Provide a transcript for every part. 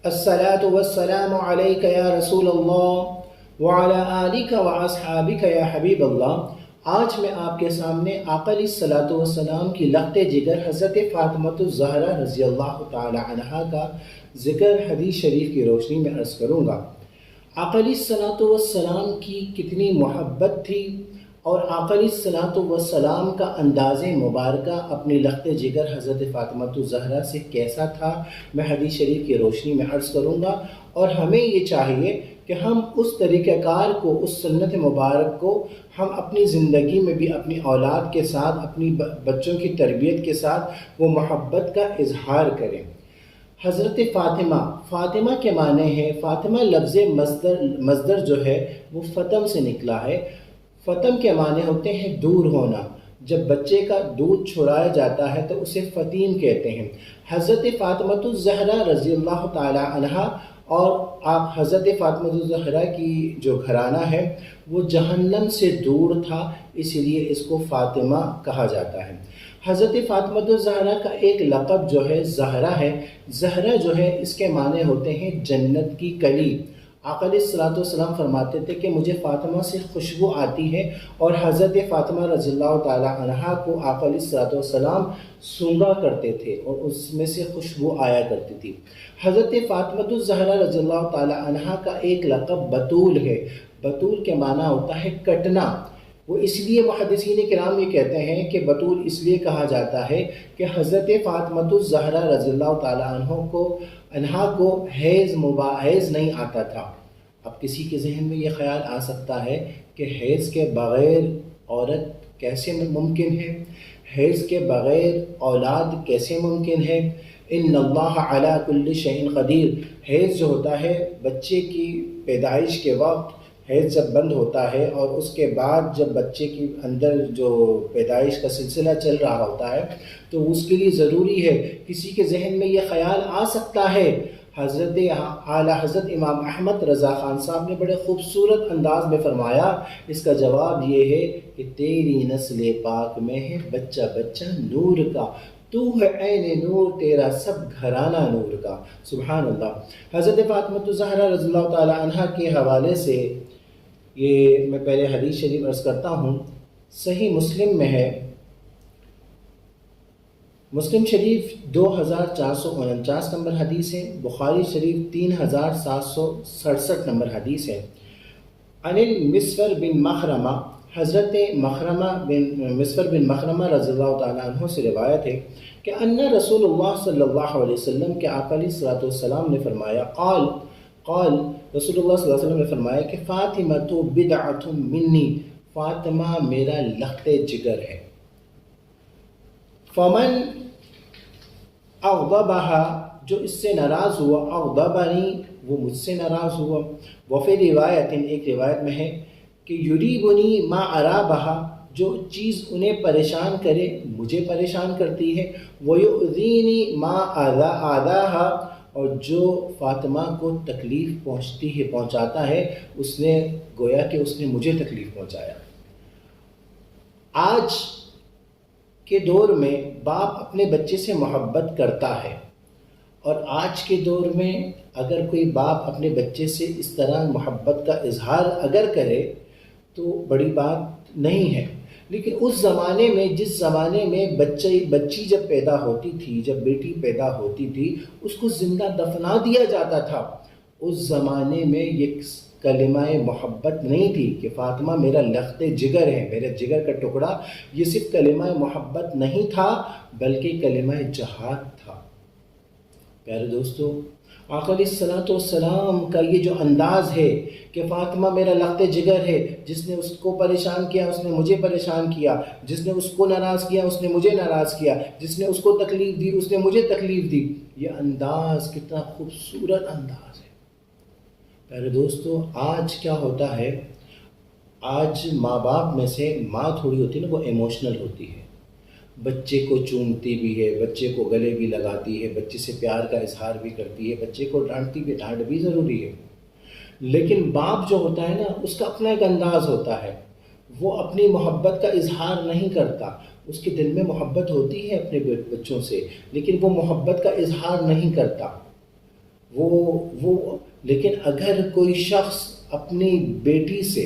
الصلاة والسلام عليك يا رسول اللہ وعلى آلك وأصحابك یا حبیب اللہ۔ آج میں آپ کے سامنے آقا علیہ الصلاۃ والسلام کی لخت جگر حضرت فاطمۃ الزہرا رضی اللہ تعالی عنہا کا ذکر حدیث شریف کی روشنی میں عرض کروں گا۔ آقا علیہ الصلاۃ والسلام کی کتنی محبت تھی اور آقا علیہ الصلاۃ والسلام کا انداز مبارکہ اپنی لخت جگر حضرت فاطمۃ الزہرا سے کیسا تھا، میں حدیث شریف کی روشنی میں عرض کروں گا۔ اور ہمیں یہ چاہیے کہ ہم اس طریقہ کار کو، اس سنت مبارک کو ہم اپنی زندگی میں بھی اپنی اولاد کے ساتھ، اپنی بچوں کی تربیت کے ساتھ وہ محبت کا اظہار کریں۔ حضرت فاطمہ کے معنی ہے، فاطمہ لفظ مصدر جو ہے وہ فتم سے نکلا ہے۔ فتم کے معنی ہوتے ہیں دور ہونا۔ جب بچے کا دودھ چھڑایا جاتا ہے تو اسے فتیم کہتے ہیں۔ حضرت فاطمۃ الزہرا رضی اللہ تعالی عنہا اور آپ حضرت فاطمۃ الزہرا کی جو گھرانہ ہے وہ جہنم سے دور تھا، اس لیے اس کو فاطمہ کہا جاتا ہے۔ حضرت فاطمۃ الزہرا کا ایک لقب جو ہے زہرا ہے۔ زہرا جو ہے اس کے معنی ہوتے ہیں جنت کی کلی۔ آقا علیہ الصلاۃ والسلام فرماتے تھے کہ مجھے فاطمہ سے خوشبو آتی ہے، اور حضرت فاطمہ رضی اللہ تعالی عنہا کو آقا علیہ الصلاۃ والسلام سونگا کرتے تھے اور اس میں سے خوشبو آیا کرتی تھی۔ حضرت فاطمۃ الزہرا رضی اللہ تعالی عنہا کا ایک لقب بطول ہے۔ بطول کے معنی ہوتا ہے کٹنا۔ وہ اس لیے محدثین کرام یہ کہتے ہیں کہ بطول اس لیے کہا جاتا ہے کہ حضرت فاطمۃ الزہرا رضی اللہ تعالی عنہا کو حیض نہیں آتا تھا۔ اب کسی کے ذہن میں یہ خیال آ سکتا ہے کہ حیض کے بغیر عورت کیسے ممکن ہے، حیض کے بغیر اولاد کیسے ممکن ہے؟ ان اللہ علی کل شیء قدیر۔ حیض جو ہوتا ہے بچے کی پیدائش کے وقت، حیض جب بند ہوتا ہے اور اس کے بعد جب بچے کی اندر جو پیدائش کا سلسلہ چل رہا ہوتا ہے تو اس کے لیے ضروری ہے، کسی کے ذہن میں یہ خیال آ سکتا ہے۔ اعلیٰ حضرت امام احمد رضا خان صاحب نے بڑے خوبصورت انداز میں فرمایا، اس کا جواب یہ ہے کہ تیری نسل پاک میں ہے بچہ بچہ نور کا، تو ہے عین نور تیرا سب گھرانہ نور کا۔ سبحان اللہ۔ حضرت فاطمۃ الزہرا رضی اللہ تعالی عنہا کے حوالے سے یہ میں پہلے حدیث شریف عرض کرتا ہوں۔ صحیح مسلم میں ہے، مسلم شریف 2449 نمبر حدیث ہے، بخاری شریف 3767 نمبر حدیث ہے۔ عن المسور بن مخرمہ، حضرت مسور بن مخرمہ رضی اللہ تعالیٰ عنہ سے روایت ہے کہ ان رسول اللہ صلی اللہ علیہ وسلم کے آقا علیہ الصلوۃ والسلام نے فرمایا، قال رسول اللہ صلی اللہ علیہ وسلم نے فرمایا کہ فاطمہ تو بدعۃ منی، فاطمہ میرا لخت جگر ہے۔ فمن اغضبها، جو اس سے ناراض ہوا، اغضبنی، وہ مجھ سے ناراض ہوا۔ وفی روایت، ایک روایت میں ہے کہ یریبنی ما ارابہا، جو چیز انہیں پریشان کرے مجھے پریشان کرتی ہے۔ ویؤذینی ما آذاہا، اور جو فاطمہ کو تکلیف پہنچاتا ہے اس نے گویا کہ اس نے مجھے تکلیف پہنچایا۔ آج کے دور میں باپ اپنے بچے سے محبت کرتا ہے، اور آج کے دور میں اگر کوئی باپ اپنے بچے سے اس طرح محبت کا اظہار اگر کرے تو بڑی بات نہیں ہے۔ لیکن اس زمانے میں، جس زمانے میں بچی جب پیدا ہوتی تھی، جب بیٹی پیدا ہوتی تھی، اس کو زندہ دفنا دیا جاتا تھا۔ اس زمانے میں یہ کلمہ محبت نہیں تھی کہ فاطمہ میرا لخت جگر ہے، میرے جگر کا ٹکڑا۔ یہ صرف کلمہ محبت نہیں تھا بلکہ کلمہ جہاد تھا۔ پیارے دوستو، آقا علیہ الصلوۃ والسلام کا یہ جو انداز ہے کہ فاطمہ میرا لخت جگر ہے، جس نے اس کو پریشان کیا اس نے مجھے پریشان کیا، جس نے اس کو ناراض کیا اس نے مجھے ناراض کیا، جس نے اس کو تکلیف دی اس نے مجھے تکلیف دی، یہ انداز کتنا خوبصورت انداز ہے۔ پیارے دوستو، آج کیا ہوتا ہے، آج ماں باپ میں سے ماں تھوڑی ہوتی ہے نا، وہ ایموشنل ہوتی ہے، بچے کو چومتی بھی ہے، بچے کو گلے بھی لگاتی ہے، بچے سے پیار کا اظہار بھی کرتی ہے، بچے کو ڈانٹتی بھی، ڈانٹ بھی ضروری ہے۔ لیکن باپ جو ہوتا ہے نا، اس کا اپنا ایک انداز ہوتا ہے، وہ اپنی محبت کا اظہار نہیں کرتا۔ اس کے دل میں محبت ہوتی ہے اپنے بچوں سے، لیکن وہ محبت کا اظہار نہیں کرتا۔ وہ لیکن اگر کوئی شخص اپنی بیٹی سے،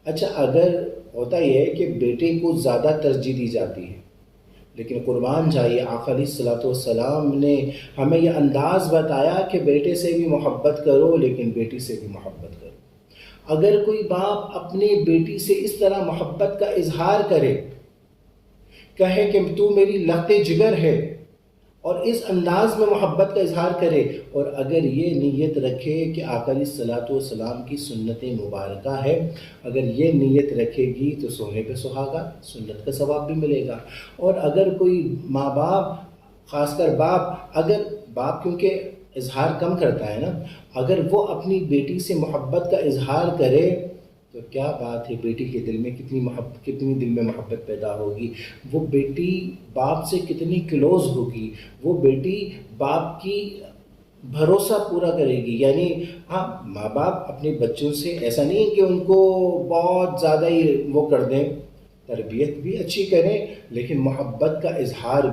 اچھا اگر ہوتا یہ ہے کہ بیٹے کو زیادہ ترجیح دی جاتی ہے، لیکن قربان جائیے آقا علیہ الصلوۃ والسلام نے ہمیں یہ انداز بتایا کہ بیٹے سے بھی محبت کرو لیکن بیٹی سے بھی محبت کرو۔ اگر کوئی باپ اپنی بیٹی سے اس طرح محبت کا اظہار کرے، کہے کہ تو میری لخت جگر ہے، اور اس انداز میں محبت کا اظہار کرے، اور اگر یہ نیت رکھے کہ آقا علیہ الصلوۃ والسلام کی سنت مبارکہ ہے، اگر یہ نیت رکھے گی تو سونے پہ سہاگا، سنت کا ثواب بھی ملے گا۔ اور اگر کوئی ماں باپ، خاص کر باپ کیونکہ اظہار کم کرتا ہے نا، اگر وہ اپنی بیٹی سے محبت کا اظہار کرے تو کیا بات ہے، بیٹی کے دل میں کتنی دل میں محبت پیدا ہوگی، وہ بیٹی باپ سے کتنی کلوز ہوگی، وہ بیٹی باپ کی بھروسہ پورا کرے گی۔ یعنی ہاں، ماں باپ اپنے بچوں سے ایسا نہیں کہ ان کو بہت زیادہ ہی وہ کر دیں، تربیت بھی اچھی کریں لیکن محبت کا اظہار